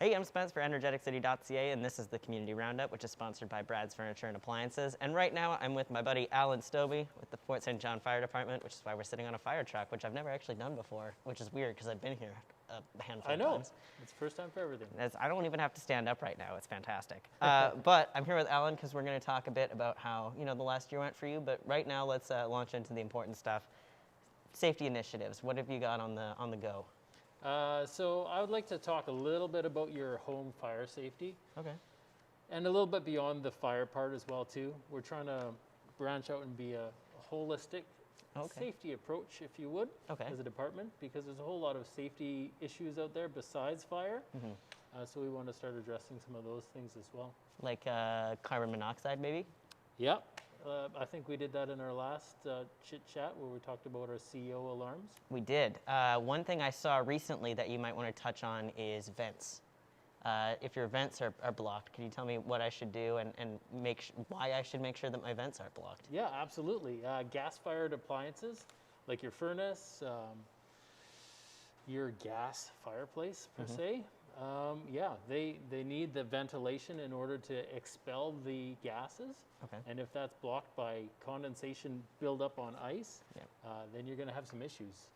Hey, I'm Spence for energeticcity.ca, and this is the Community Roundup, which is sponsored by Brad's Furniture and Appliances. And right now, I'm with my buddy Alyn Stobbe with the Fort St. John Fire Department, which is why we're sitting on a fire truck, which I've never actually done before, which is weird because I've been here a handful of times. It's the first time for everything. I don't even have to stand up right now. It's fantastic. But I'm here with Alyn because we're going to talk a bit about how, the last year went for you. But right now, let's launch into the important stuff. Safety initiatives. What have you got on the go? So I would like to talk a little bit about your home fire safety. Okay. And a little bit beyond the fire part as well too. We're trying to branch out and be a holistic safety approach, if you would, as a department, because there's a whole lot of safety issues out there besides fire. So we want to start addressing some of those things as well. Like carbon monoxide, maybe? Yeah. I think we did that in our last chit chat where we talked about our CEO alarms. We did. One thing I saw recently that you might want to touch on is vents. If your vents are blocked, can you tell me what I should do and why I should make sure that my vents are blocked? Yeah, absolutely. Gas-fired appliances, like your furnace, your gas fireplace per se, they need the ventilation in order to expel the gases. Okay. And if that's blocked by condensation buildup on ice, then you're going to have some issues,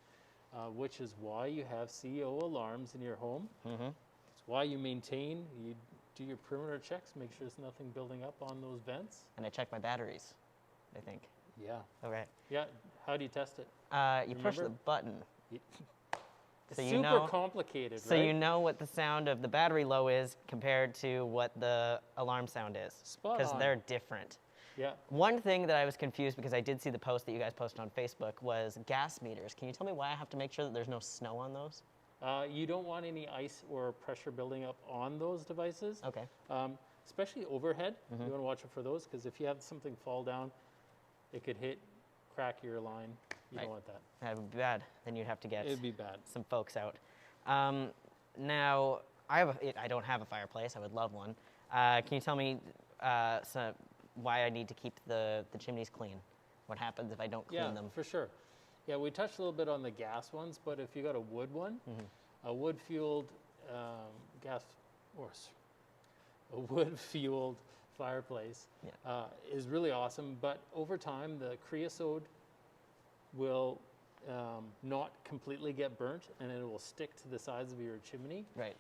which is why you have CEO alarms in your home. It's why you do your perimeter checks, make sure there's nothing building up on those vents. And I check my batteries, I think. Yeah. Okay. Yeah. How do you test it? You push the button. So super complicated, so you know what the sound of the battery low is compared to what the alarm sound is. Spot because on. they're different. Yeah. One thing that I was confused because I did see the post that you guys posted on Facebook was gas meters. Can you tell me why I have to make sure that there's no snow on those? You don't want any ice or pressure building up on those devices. Okay. Especially overhead. You want to watch out for those because if you have something fall down, it could crack your line. You don't want that. That would be bad. Then you'd have to get It'd be bad. some folks out. Now, I don't have a fireplace. I would love one. Can you tell me why I need to keep the chimneys clean? What happens if I don't clean them? Yeah, for sure. Yeah, we touched a little bit on the gas ones, but if you got a wood one, a wood-fueled a wood-fueled fireplace is really awesome. But over time, the creosote will not completely get burnt, and it will stick to the sides of your chimney. Right.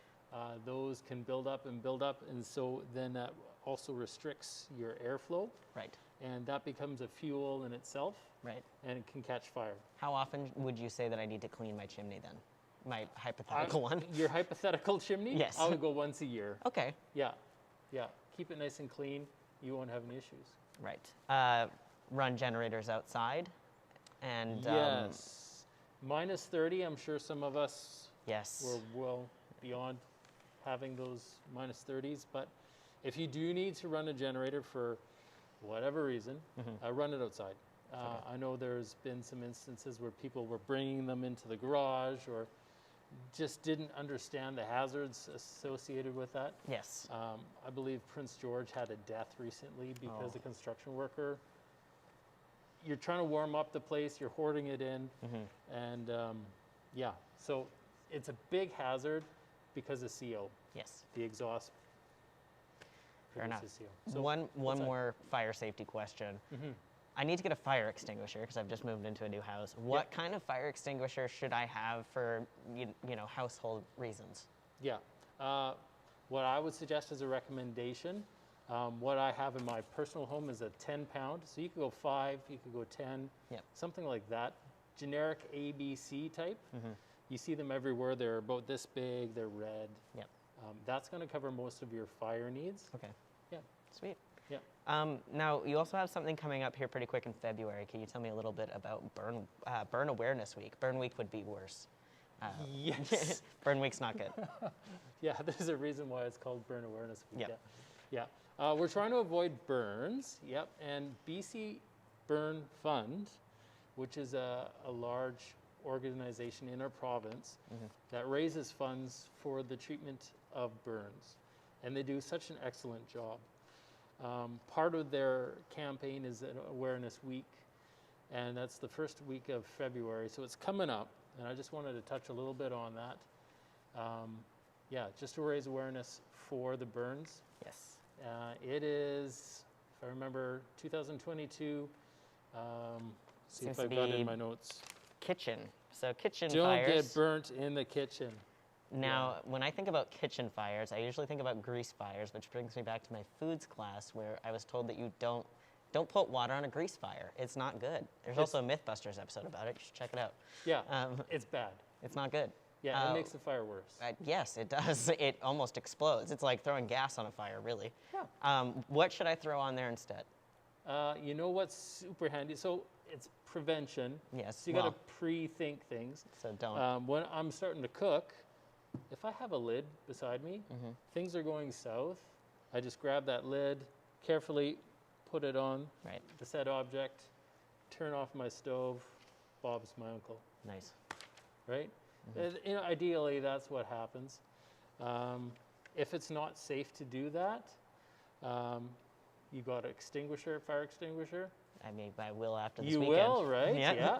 Those can build up, and so then that also restricts your airflow. Right. And that becomes a fuel in itself. Right. And it can catch fire. How often would you say that I need to clean my chimney then? My hypothetical one? Your hypothetical chimney? Yes. I would go once a year. Okay. Yeah. Yeah. Keep it nice and clean. You won't have any issues. Right. Run generators outside. And yes. Minus 30, I'm sure some of us were well beyond having those minus 30s. But if you do need to run a generator for whatever reason, run it outside. I know there's been some instances where people were bringing them into the garage or just didn't understand the hazards associated with that. Yes. I believe Prince George had a death recently because a construction worker, you're trying to warm up the place, you're hoarding it in, and so it's a big hazard because of CO. Yes. The exhaust. Fair enough. So one more fire safety question. I need to get a fire extinguisher because I've just moved into a new house. What kind of fire extinguisher should I have for household reasons? Yeah. What I would suggest as a recommendation, what I have in my personal home is a 10-pound. So you could go 5, you could go 10, something like that. Generic ABC type. You see them everywhere. They're about this big. They're red. Yep. That's going to cover most of your fire needs. Okay. Yeah. Sweet. Yeah. Now, you also have something coming up here pretty quick in February. Can you tell me a little bit about Burn Awareness Week? Burn Week would be worse. Yes. Burn Week's not good. Yeah, there's a reason why it's called Burn Awareness Week. Yeah. We're trying to avoid burns. Yep. And BC Burn Fund, which is a large organization in our province that raises funds for the treatment of burns. And they do such an excellent job. Part of their campaign is an awareness week, and that's the first week of February. So it's coming up, and I just wanted to touch a little bit on that. Yeah, just to raise awareness for the burns. Yes. It is, if I remember, 2022. See Seems if to I've got it be in my notes. Kitchen. So kitchen Don't fires. get burnt in the kitchen. Now, when I think about kitchen fires, I usually think about grease fires, which brings me back to my foods class, where I was told that you don't put water on a grease fire. It's not good. There's also a Mythbusters episode about it. You should check it out. Yeah, it's bad. It's not good. Yeah, it makes the fire worse. Yes, it does. It almost explodes. It's like throwing gas on a fire, really. Yeah. What should I throw on there instead? You know what's super handy? So it's prevention. Yes. So you got to pre-think things. So don't. When I'm starting to cook, if I have a lid beside me, things are going south, I just grab that lid, carefully put it on the said object, turn off my stove, Bob's my uncle. Nice. Right? You know, ideally, that's what happens. If it's not safe to do that, you got an extinguisher, fire extinguisher. I mean, I will after this you weekend. will, right? Yeah. Yeah.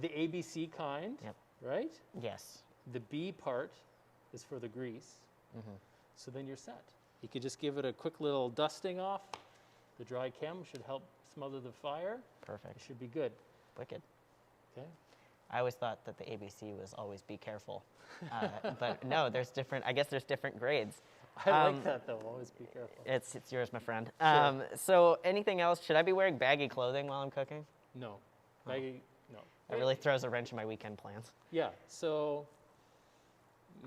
The ABC kind, right? Yes. The B part is for the grease. So then you're set. You could just give it a quick little dusting off. The dry chem should help smother the fire. Perfect. It should be good. Wicked. Okay. I always thought that the ABC was always be careful. But no, there's different, I guess there's different grades. I like that though, always be careful. It's yours, my friend. Sure. So anything else? Should I be wearing baggy clothing while I'm cooking? No. Baggy, no. That really throws a wrench in my weekend plans. Yeah, so,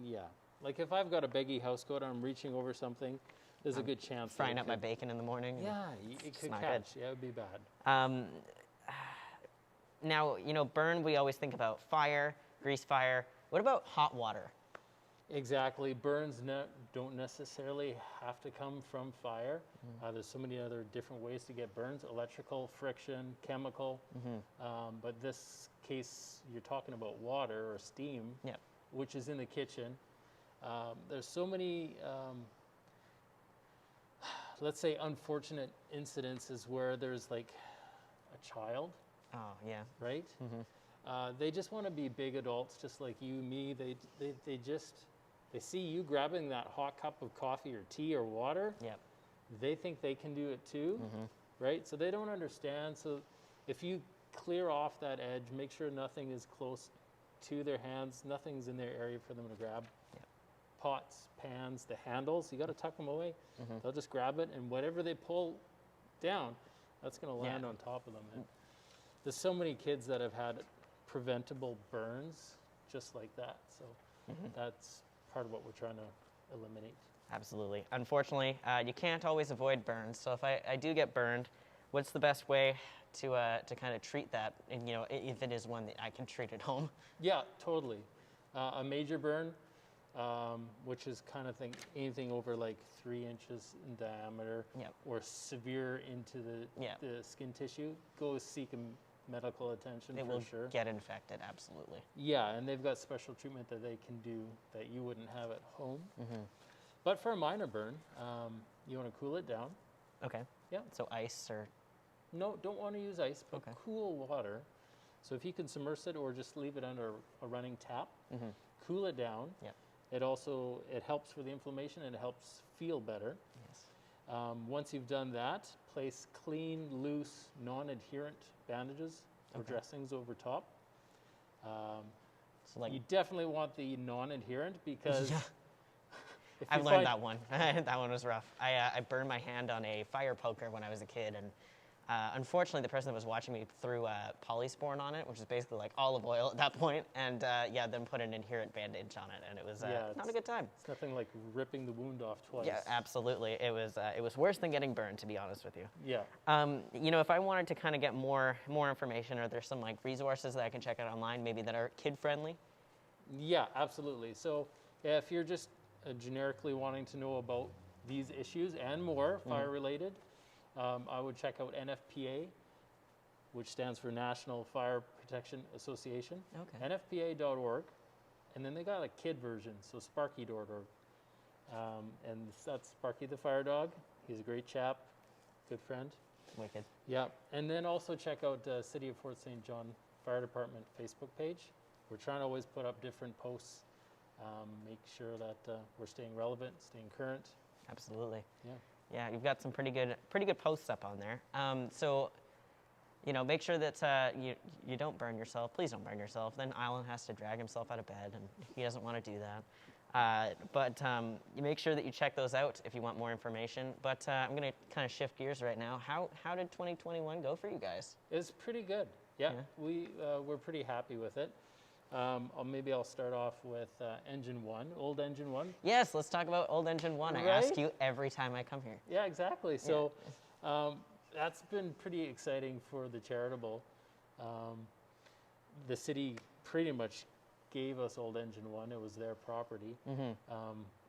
yeah. Like if I've got a baggy house coat and I'm reaching over something, there's a good chance. Frying up my bacon in the morning. Yeah, it could not catch. good. Yeah, it would be bad. Now, you know, burn, we always think about fire, grease fire. What about hot water? Exactly. Burns don't necessarily have to come from fire. There's so many other different ways to get burns: electrical, friction, chemical. But this case, you're talking about water or steam, which is in the kitchen. There's so many, let's say, unfortunate incidences where there's like a child. Oh, yeah. Right? They just want to be big adults, just like you, me. They see you grabbing that hot cup of coffee or tea or water. Yep. They think they can do it too, right? So they don't understand. So if you clear off that edge, make sure nothing is close to their hands, nothing's in their area for them to grab. Yep. Pots, pans, the handles, you got to tuck them away. They'll just grab it, and whatever they pull down, that's going to land on top of them. And there's so many kids that have had preventable burns just like that. So that's part of what we're trying to eliminate. Absolutely. Unfortunately, you can't always avoid burns. So if I do get burned, what's the best way to kind of treat that? And you know, if it is one that I can treat at home. Yeah, totally. A major burn, which is kind of anything over like 3 inches in diameter, or severe into the skin tissue, go seek medical attention. It for will sure. get infected, absolutely. Yeah, and they've got special treatment that they can do that you wouldn't have at home. But for a minor burn, you want to cool it down. Okay. Yeah. So ice or? No, don't want to use ice, but cool water. So if you can submerge it or just leave it under a running tap, cool it down. Yep. It helps for the inflammation and it helps feel better. Yes. Once you've done that, place clean, loose, non-adherent bandages or dressings over top. So like, you definitely want the non-adherent because I've learned that one. That one was rough. I burned my hand on a fire poker when I was a kid, and unfortunately, the person that was watching me threw polysporin on it, which is basically like olive oil at that point, and then put an adherent bandage on it, and it was not a good time. It's nothing like ripping the wound off twice. Yeah, absolutely. It was worse than getting burned, to be honest with you. Yeah. You know, if I wanted to kind of get more information, are there some like resources that I can check out online, maybe that are kid friendly? Yeah, absolutely. So if you're just generically wanting to know about these issues and more fire related, I would check out NFPA, which stands for National Fire Protection Association. Okay. NFPA.org, and then they got a kid version, so Sparky.org. And that's Sparky the fire dog. He's a great chap, good friend. Wicked. Yeah, and then also check out City of Fort St. John Fire Department Facebook page. We're trying to always put up different posts make sure that we're staying relevant, staying current. Absolutely. Yeah. Yeah, you've got some pretty good posts up on there. So, make sure that you don't burn yourself. Please don't burn yourself. Then Alyn has to drag himself out of bed, and he doesn't want to do that. But you make sure that you check those out if you want more information. But I'm going to kind of shift gears right now. How did 2021 go for you guys? It's pretty good. Yeah. We're pretty happy with it. Maybe I'll start off with engine 1, old engine 1. Yes, let's talk about old engine 1. Right? I ask you every time I come here. Yeah, exactly. So that's been pretty exciting for the charitable. The city pretty much gave us old engine 1. It was their property.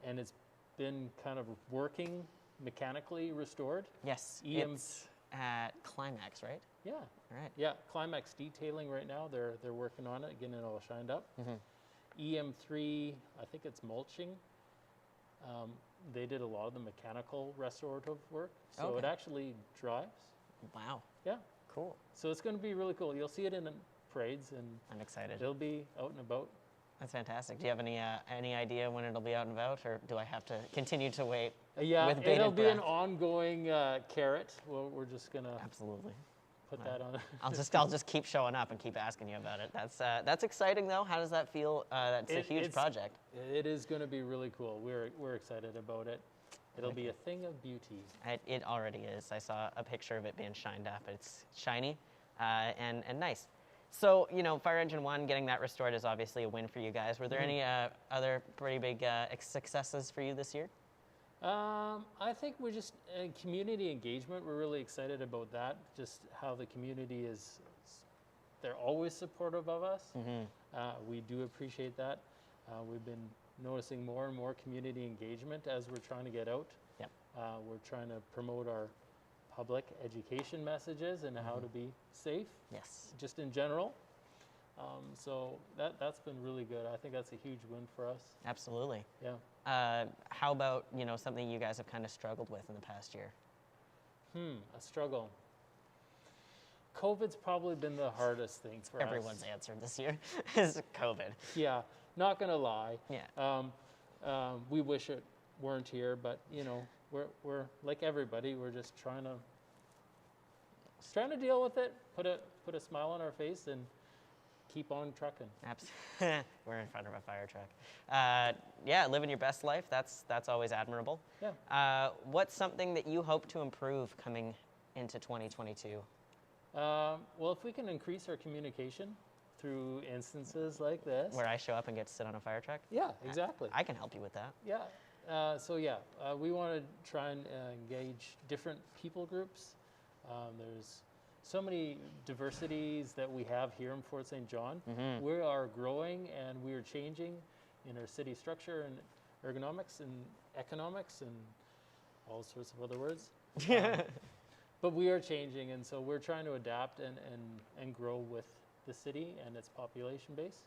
And it's been kind of working, mechanically restored. Yes, EM it's at Climax, right? Yeah. Right. Yeah, Climax detailing right now. They're working on it, getting it all shined up. EM3, I think it's mulching. They did a lot of the mechanical restorative work, so it actually drives. Wow. Yeah. Cool. So it's going to be really cool. You'll see it in the parades, and I'm excited. it'll be out and about. That's fantastic. Do you have any idea when it'll be out and about, or do I have to continue to wait? Yeah, with bated it'll be breath? an ongoing carrot. We're just gonna Absolutely. put that on. I'll just keep showing up and keep asking you about it. That's exciting though. How does that feel? That's a huge project. It is going to be really cool. We're excited about it. It'll be a thing of beauty. It already is. I saw a picture of it being shined up. It's shiny and nice. So, Fire Engine 1, getting that restored is obviously a win for you guys. Were there any other pretty big successes for you this year? I think we're just community engagement. We're really excited about that. Just how the community they're always supportive of us. We do appreciate that. We've been noticing more and more community engagement as we're trying to get out. Yep. We're trying to promote our public education messages and how to be safe. Yes. Just in general. So that's been really good. I think that's a huge win for us. Absolutely. Yeah. How about, something you guys have kind of struggled with in the past year? A struggle. COVID's probably been the hardest thing for Everyone's us. answer this year is COVID. Yeah, not gonna lie. Yeah. We wish it weren't here, but we're like everybody. We're just trying to deal with it. Put a smile on our face and keep on trucking. Absolutely. We're in front of a fire truck. Yeah, living your best life. That's always admirable. Yeah. What's something that you hope to improve coming into 2022? Well, if we can increase our communication through instances like this. Where I show up and get to sit on a fire truck? Yeah, exactly. I can help you with that. Yeah. We want to try and engage different people groups. There's so many diversities that we have here in Fort St. John. We are growing and we are changing in our city structure and ergonomics and economics and all sorts of other words. But we are changing, and so we're trying to adapt and grow with the city and its population base.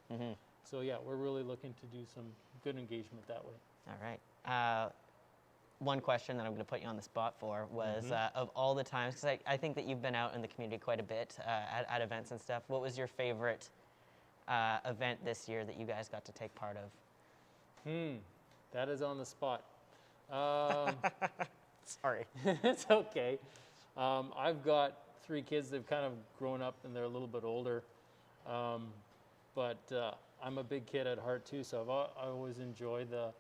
So yeah, we're really looking to do some good engagement that way. All right. One question that I'm going to put you on the spot for was, of all the times, because I think that you've been out in the community quite a bit at events and stuff, what was your favorite event this year that you guys got to take part of? That is on the spot. Sorry. It's okay. I've got 3 kids that have kind of grown up and they're a little bit older. But I'm a big kid at heart too, so I always enjoy the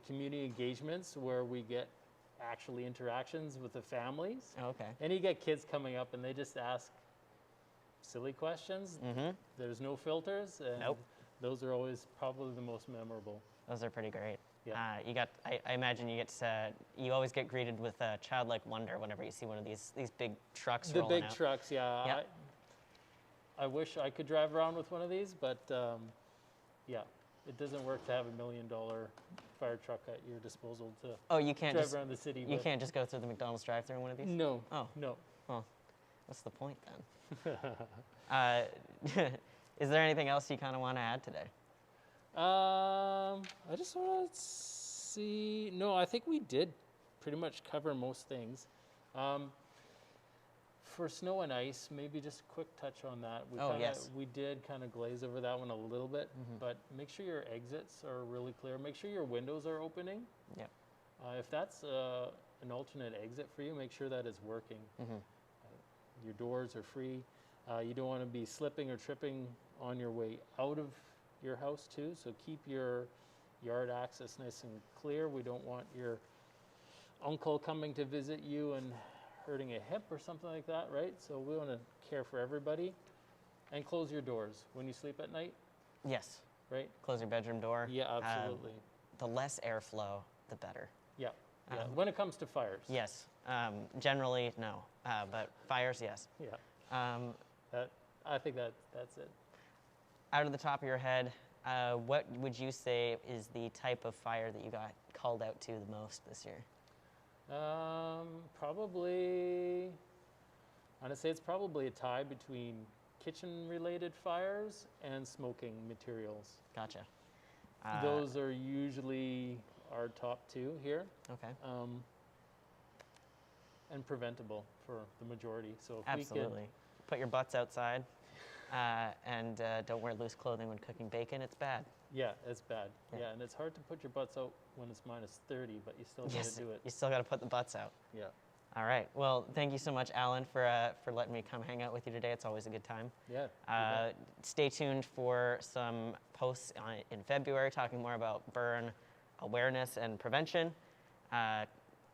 community engagements where we get actually interactions with the families. Okay. And you get kids coming up and they just ask silly questions. There's no filters. And Nope. Those are always probably the most memorable. Those are pretty great. Yeah. I imagine you always get greeted with childlike wonder whenever you see one of these big trucks rolling out. The big trucks, yeah. Yep. I wish I could drive around with one of these, but yeah, it doesn't work to have $1 million fire truck at your disposal to you can't drive around the city. You can't just go through the McDonald's drive-through in one of these? No. Oh. No. Well, what's the point then? Is there anything else you kind of want to add today? I just want to see. No, I think we did pretty much cover most things. For snow and ice, maybe just a quick touch on that. Yes. We did kind of glaze over that one a little bit, but make sure your exits are really clear. Make sure your windows are opening. Yep. If that's an alternate exit for you, make sure that is working. Your doors are free. You don't want to be slipping or tripping on your way out of your house too, so keep your yard access nice and clear. We don't want your uncle coming to visit you and hurting a hip or something like that, right? So we want to care for everybody. And close your doors when you sleep at night. Yes. Right? Close your bedroom door. Yeah, absolutely. The less airflow, the better. Yeah. When it comes to fires. Yes. Generally, no. But fires, yes. Yeah. I think that's it. Out of the top of your head, what would you say is the type of fire that you got called out to the most this year? Probably, I'm gonna say it's probably a tie between kitchen-related fires and smoking materials. Gotcha. Those are usually our top two here. Okay. And preventable for the majority. So if Absolutely. we could, put your butts outside, and don't wear loose clothing when cooking bacon. It's bad. Yeah, it's bad. Yeah. Yeah, and it's hard to put your butts out when it's minus 30, but you still got to do it. You still got to put the butts out. Yeah. All right. Well, thank you so much, Alyn, for letting me come hang out with you today. It's always a good time. Yeah. Stay tuned for some posts in February talking more about burn awareness and prevention. It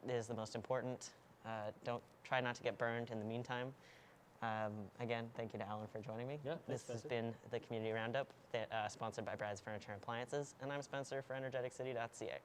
is the most important. Try not to get burned in the meantime. Again, thank you to Alyn for joining me. Yeah, this has been the Community Roundup, sponsored by Brad's Furniture and Appliances, and I'm Spencer for energeticcity.ca.